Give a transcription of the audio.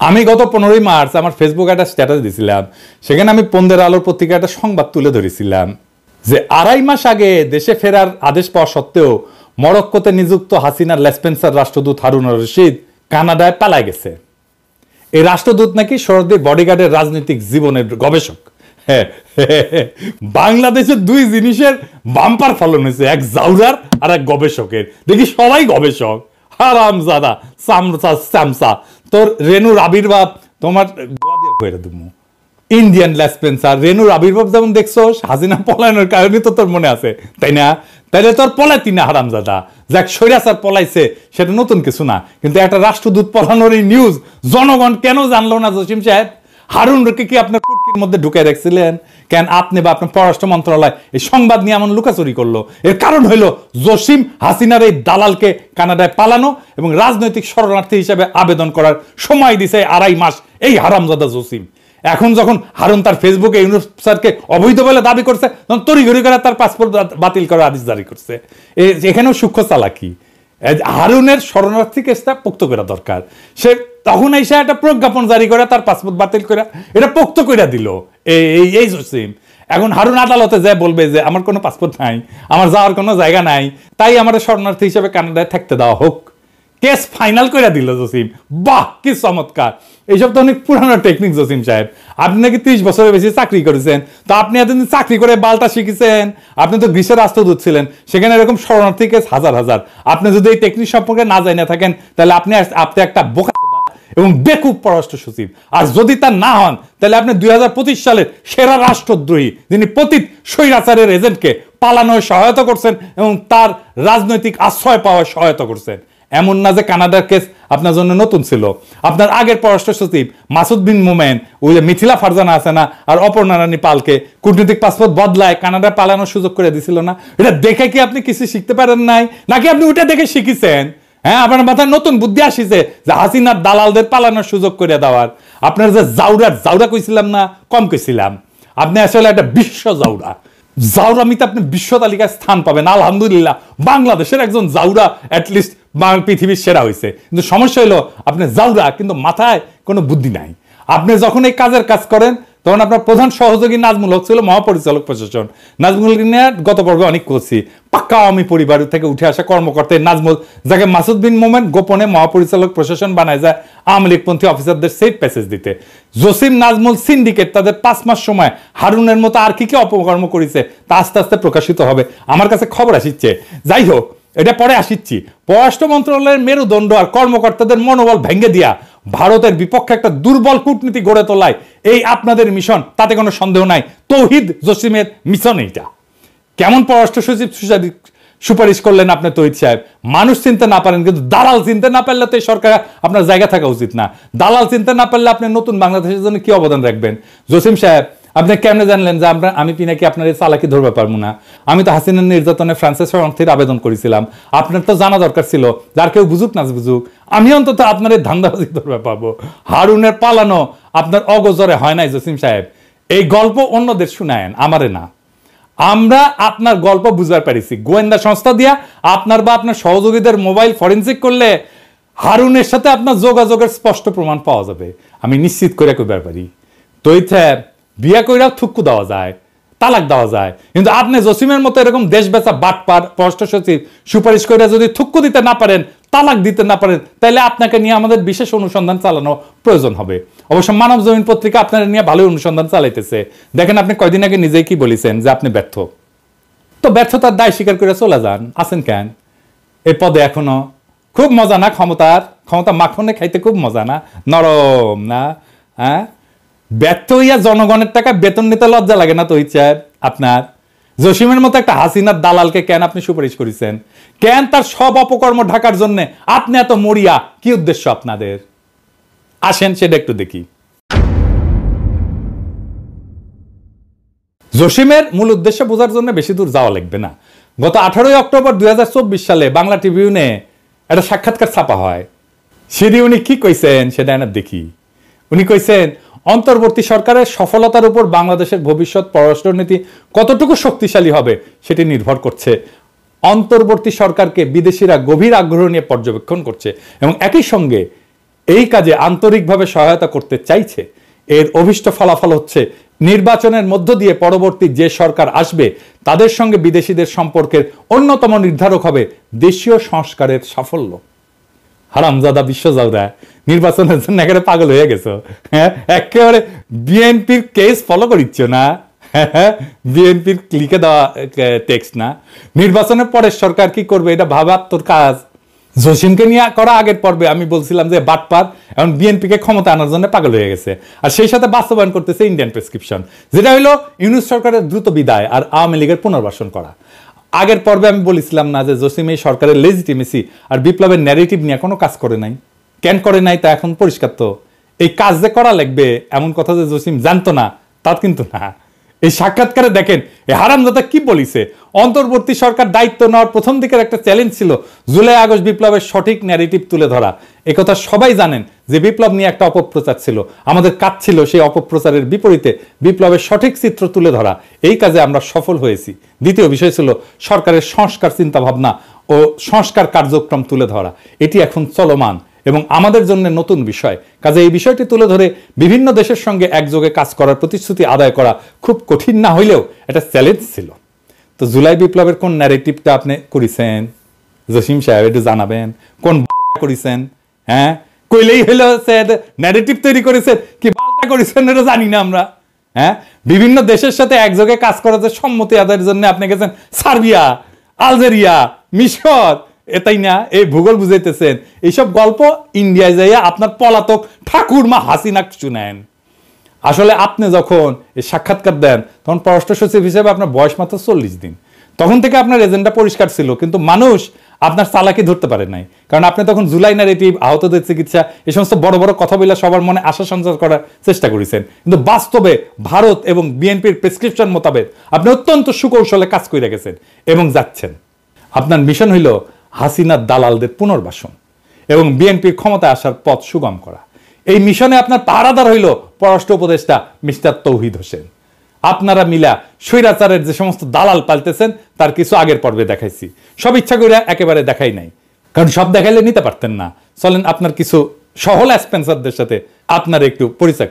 আমি গত 15ই মার্চ আমার ফেসবুকে একটা স্ট্যাটাস দিছিলাম, সেখানে আমি পন্দের আলোর পত্রিকা একটা সংবাদ তুলে ধরেছিলাম যে 2.5 মাস আগে দেশে ফেরার আদেশ পাওয়া সত্ত্বেও মরক্কোতে নিযুক্ত হাসিনার লেসপেন্সার রাষ্ট্রদূত হারুন রশিদ কানাডায় পালায় গেছে। এই রাষ্ট্রদূত নাকি সরদি বডিগার্ডের রাজনৈতিক জীবনের গবেষক। বাংলাদেশের দুই জিনিসের বাম্পার ফলন হয়েছে, এক জাউরার আর এক গবেষকের। দেখি সবাই গবেষক, হারামজাদা চামচা। তোর রেনুর আবির্ভাব তোমার করে দেবো। ইন্ডিয়ান লেসপেন্সার রেনুর আবির্ভাব যেমন দেখছো হাসিনা পলায়নের কারণে তো তোর মনে আছে, তাই না? তাইলে তোর পলাইতি না হারামজাদা, যাক স্বৈরাচার পলাইছে সেটা নতুন কিছু না, কিন্তু একটা রাষ্ট্রদূত পলানোর এই নিউজ জনগণ কেন জানলো না? জসিম সাহেব, হারুনকে কি আপনার কুটকির মধ্যে ঢুকে রাখছিলেন কেন? আপনি বা আপনার পররাষ্ট্র মন্ত্রণালয় এই সংবাদ নিয়ে এমন লুকাচুরি করলো? এর কারণ হইল জসিম হাসিনার এই দালালকে কানাডায় পালানো এবং রাজনৈতিক শরণার্থী হিসেবে আবেদন করার সময় দিছে 2.5 মাস এই হারামজাদা জসিম। এখন যখন হারুন তার ফেসবুকে ইউনুস স্যারকে অবৈধ বলে দাবি করছে, তখন তড়িঘড়ি করে তার পাসপোর্ট বাতিল করার আদেশ জারি করছে। এখানেও সূক্ষ্ম চালাকি। হারুনের শরণার্থী কেসটা পোক্ত করা দরকার। সে তখন এসে একটা প্রজ্ঞাপন জারি করে তার পাসপোর্ট বাতিল করে এটা পোক্ত করে দিল এই জসিম। এখন হারুন আদালতে যায় বলবে যে আমার কোনো পাসপোর্ট নাই, আমার যাওয়ার কোনো জায়গা নাই, তাই আমার শরণার্থী হিসেবে কানাডায় থাকতে দেওয়া হোক। কেস ফাইনাল করে দিল জসিম। বাহ, কি চমৎকার! এইসব তো অনেক পুরানো টেকনিক জসিম সাহেব। আপনি নাকি 30 বছরের বেশি চাকরি করেছেন, তো আপনি এতদিন চাকরি করে বালটা শিখেছেন। আপনি তো গ্রিসের রাষ্ট্রদূত ছিলেন, সেখানে এরকম শরণার্থী কেস হাজার হাজার। আপনি যদি এই টেকনিক সম্পর্কে না জানিয়ে থাকেন, তাহলে আপনি একটা বোকা এবং বেকুব পররাষ্ট্র সচিব। আর যদি তা না হন, তাহলে আপনি 2025 সালের সেরা রাষ্ট্রদ্রোহী, যিনি পতিত স্বৈরাচারের এজেন্টকে পালানোর সহায়তা করছেন এবং তার রাজনৈতিক আশ্রয় পাওয়ার সহায়তা করছেন। এমন না যে কানাডার কেস আপনার জন্য নতুন ছিল। আপনার আগের পররাষ্ট্র সচিব মাসুদ বিন মোমেন, ওই যে মিথিলা ফারজানা আছে না, আর অপর্ণা রানী পালকে কূটনৈতিক পাসপোর্ট বদলায় কানাডায় পালানোর সুযোগ করে দিছিল না? এটা দেখে কি আপনি কিছু শিখতে পারেন নাই, নাকি আপনি ওইটা দেখে শিখেছেন? হ্যাঁ, আপনার মাথায় নতুন বুদ্ধি আসিছে যে হাসিনার দালালদের পালানোর সুযোগ করে দেওয়ার। আপনার যে জাউরা কইছিলাম না, কম কইছিলাম। আপনি আসলে একটা বিশ্ব জাউরা। জাউরামিতে আপনি বিশ্ব তালিকায় স্থান পাবেন। আলহামদুলিল্লাহ, বাংলাদেশের একজন জাউরা অ্যাটলিস্ট পৃথিবীর সেরা হয়েছে। কিন্তু সমস্যা হলো আপনি জাউরা, কিন্তু মাথায় কোনো বুদ্ধি নাই। আপনি যখন এই কাজের কাজ করেন, তখন আপনার প্রধান সহযোগী নাজমুল হক ছিল মহাপরিচালক প্রশাসন। নাজমুল নিয়ে গত পর্বে অনেক করছি। পাক্কা আওয়ামী পরিবার থেকে উঠে আসা কর্মকর্তা নাজমুল, যাকে মাসুদ বিন মোমেন গোপনে মহাপরিচালক প্রশাসন বানায় যায় আওয়ামী লীগপন্থী অফিসারদের সেফ প্যাসেজ দিতে। জসিম নাজমুল সিন্ডিকেট তাদের 5 মাস সময় হারুনের মতো আর কি অপকর্ম করেছে তা আস্তে আস্তে প্রকাশিত হবে। আমার কাছে খবর আসিচ্ছে। যাই হোক, এটা পরে আসিচ্ছি। পররাষ্ট্র মন্ত্রণালয়ের মেরুদণ্ড আর কর্মকর্তাদের মনোবল ভেঙে দিয়া ভারতের বিপক্ষে একটা দুর্বল কূটনীতি গড়ে তোলায় এই আপনাদের মিশন, তাতে কোনো সন্দেহ নাই। তৌহিদ জসিমের মিশন এইটা। কেমন পররাষ্ট্র সচিব সুপারিশ করলেন আপনি তৌহিদ সাহেব? মানুষ চিনতে না পারেন, কিন্তু দালাল চিনতে না পারলে তো এই সরকার আপনার জায়গা থাকা উচিত না। দালাল চিনতে না পারলে আপনি নতুন বাংলাদেশের জন্য কি অবদান রাখবেন? জসিম সাহেব, আপনি কেমনে জানলেন যে আমি পিনাকি আপনার এই চালাকি ধরবে পারবো না? আমি তো হাসিনার নির্যাতনে ফ্রান্সের শরণার্থীর আবেদন করেছিলাম। আপনার তো জানা দরকার ছিল, যার কেউ বুঝুক না বুঝুক, আমি অন্তত আপনার এই ধান্দাবাজি ধরবে পাবো। হারুনের পালানো আপনার অগোচরে হয় নাই জসিম সাহেব। এই গল্প অন্যদের শুনায়েন, আমারে না। আমরা আপনার গল্প বুঝতে পারিছি। গোয়েন্দা সংস্থা দিয়া আপনার বা আপনার সহযোগীদের মোবাইল ফরেনসিক করলে হারুনের সাথে আপনার যোগাযোগের স্পষ্ট প্রমাণ পাওয়া যাবে। আমি নিশ্চিত করে কইবার পারি। তৈরি বিয়া কইরাও থুক্কু দেওয়া যায়, তালাক দেওয়া যায়, কিন্তু আপনি জসিমের মতো এরকম দেশ বেচা বাটপার পররাষ্ট্র সচিব সুপারিশ করে যদি থুক্কু দিতে না পারেন, তালাক দিতে না পারেন, তাহলে আপনাকে নিয়ে আমাদের বিশেষ অনুসন্ধান চালানো প্রয়োজন হবে। অবশ্য মানব জমিন পত্রিকা আপনার নিয়ে ভালো অনুসন্ধান চালাইতেছে। দেখেন, আপনি কয়দিন আগে নিজেই কি বলেছেন যে আপনি ব্যর্থ। তো ব্যর্থতার দায় স্বীকার করে চলে যান। আছেন কেন এই পদে এখনো? খুব মজা না ক্ষমতা মাখনে খাইতে খুব মজা না, নরম না? হ্যাঁ, ব্যর্থ হইয়া জনগণের টাকা বেতন নিতে লজ্জা লাগে না তৈরি সাহেব আপনার? জসিমের মতো একটা হাসিনার দালালকে কেন আপনি সুপারিশ করেছেন? কেন তার সব অপকর্ম ঢাকার জন্য আপনি এত মরিয়া? কি উদ্দেশ্য আপনাদের? আসেন সেটা একটু দেখি। জসিমের মূল উদ্দেশ্য বোঝার জন্য বেশি দূর যাওয়া লাগবে না। গত 18 অক্টোবর 2024 সালে বাংলা ট্রিবিউনে একটা সাক্ষাৎকার ছাপা হয়। সেটি উনি কি কইছেন সেটা না দেখি। উনি কইছেন, অন্তর্বর্তী সরকারের সফলতার উপর বাংলাদেশের ভবিষ্যৎ পররাষ্ট্রনীতি কতটুকু শক্তিশালী হবে সেটি নির্ভর করছে। অন্তর্বর্তী সরকারকে বিদেশিরা গভীর আগ্রহ নিয়ে পর্যবেক্ষণ করছে এবং একই সঙ্গে এই কাজে আন্তরিকভাবে সহায়তা করতে চাইছে। এর অভিষ্ট ফলাফল হচ্ছে নির্বাচনের মধ্য দিয়ে পরবর্তী যে সরকার আসবে তাদের সঙ্গে বিদেশিদের সম্পর্কের অন্যতম নির্ধারক হবে দেশীয় সংস্কারের সাফল্য। হারামজাদা বিশ্বজাউরা নির্বাচনের জন্য একেবারে পাগল হয়ে গেছো। হ্যাঁ, একেবারে বিএনপির কেস ফলো করিচ্ছ না, বিএনপির লিখে দেওয়া টেক্সট না। নির্বাচনের পরে সরকার কি করবে এটা ভাবার তোর কাজ। জসিমকে নিয়ে করা আগের পর্বে আমি বলছিলাম যে বাটপার এখন বিএনপিকে ক্ষমতা আনার জন্য পাগল হয়ে গেছে, আর সেই সাথে বাস্তবায়ন করতেছে ইন্ডিয়ান প্রেসক্রিপশন, যেটা হলো ইউনূস সরকারের দ্রুত বিদায় আর আওয়ামী লীগের পুনর্বাসন করা। আগের পর্বে আমি বলেছিলাম না যে জসিম এই সরকারের লেজিটিমেসি আর বিপ্লবের ন্যারেটিভ নিয়ে কোনো কাজ করে নাই, কেন করে নাই তা এখন পরিষ্কার। তো এই কাজ যে করা লাগবে এমন কথা যে জসিম জানতো না তা কিন্তু না। এই সাক্ষাৎকারে দেখেন এই হারামজাদা কি বলিছে। অন্তর্বর্তী সরকার দায়িত্ব নেওয়ার প্রথম দিকের একটা চ্যালেঞ্জ ছিল জুলাই আগস্ট বিপ্লবের সঠিক ন্যারেটিভ তুলে ধরা। একথা সবাই জানেন যে বিপ্লব নিয়ে একটা অপপ্রচার ছিল, আমাদের কাজ ছিল সেই অপপ্রচারের বিপরীতে বিপ্লবের সঠিক চিত্র তুলে ধরা। এই কাজে আমরা সফল হয়েছি। দ্বিতীয় বিষয় ছিল সরকারের সংস্কার চিন্তাভাবনা ও সংস্কার কার্যক্রম তুলে ধরা। এটি এখন চলমান এবং আমাদের জন্য নতুন বিষয়। কাজে এই বিষয়টি তুলে ধরে বিভিন্ন দেশের সঙ্গে একযোগে কাজ করার প্রতিশ্রুতি আদায় করা খুব কঠিন না হইলেও এটা চ্যালেঞ্জ ছিল। তো জুলাই বিপ্লবের কোন ন্যারেটিভটা আপনি করেছেন জসিম সাহেব একটু জানাবেন, কোন করেছেন? হ্যাঁ, কইলেই হইলো ন্যারেটিভ তৈরি করেছেন, কি বালটা করেছেন এটা জানি না আমরা। হ্যাঁ, বিভিন্ন দেশের সাথে একযোগে কাজ করার যে সম্মতি আদায়ের জন্য আপনি গেছেন সার্বিয়া, আলজেরিয়া, মিশর, এটাই না এই ভূগোল বুঝাইতেছেন। এইসব গল্প ইন্ডিয়ায় যাইয়া আপনার পলাতক ঠাকুরমা হাসিনা শুনেন। আসলে আপনি যখন এই সাক্ষাৎকার দেন তখন পররাষ্ট্র সচিব হিসেবে আপনার বয়স মাত্র 40 দিন। তখন থেকে আপনার এজেন্ডা পরিষ্কার ছিল, কিন্তু মানুষ আপনার চালাকি ধরতে পারে নাই, কারণ আপনি তখন জুলাই ন্যারেটিভ, আহতদের চিকিৎসা, এই সমস্ত বড় বড় কথা বলে সবার মনে আশা সঞ্চার করার চেষ্টা করেছেন। কিন্তু বাস্তবে ভারত এবং বিএনপির প্রেসক্রিপশন মোতাবেক আপনি অত্যন্ত সুকৌশলে কাজ করে গেছেন এবং যাচ্ছেন। আপনার মিশন হইল হাসিনার দালালদের পুনর্বাসন এবং বিএনপির ক্ষমতায় আসার পথ সুগম করা। এই মিশনে আপনার পাহারাদার হইল পররাষ্ট্র উপদেষ্টা মিস্টার তৌহিদ হোসেন। আপনারা মিলা স্বৈরাচারের যে সমস্ত দালাল পাল্টেছেন তার কিছু আগের পর্বে দেখাইছি, সব ইচ্ছা করে একেবারে দেখাই নাই, কারণ সব দেখাইলে নিতে পারতেন না। চলেন আপনার কিছু সহল স্পেন্সারদের সাথে আপনার একটু পরিচয়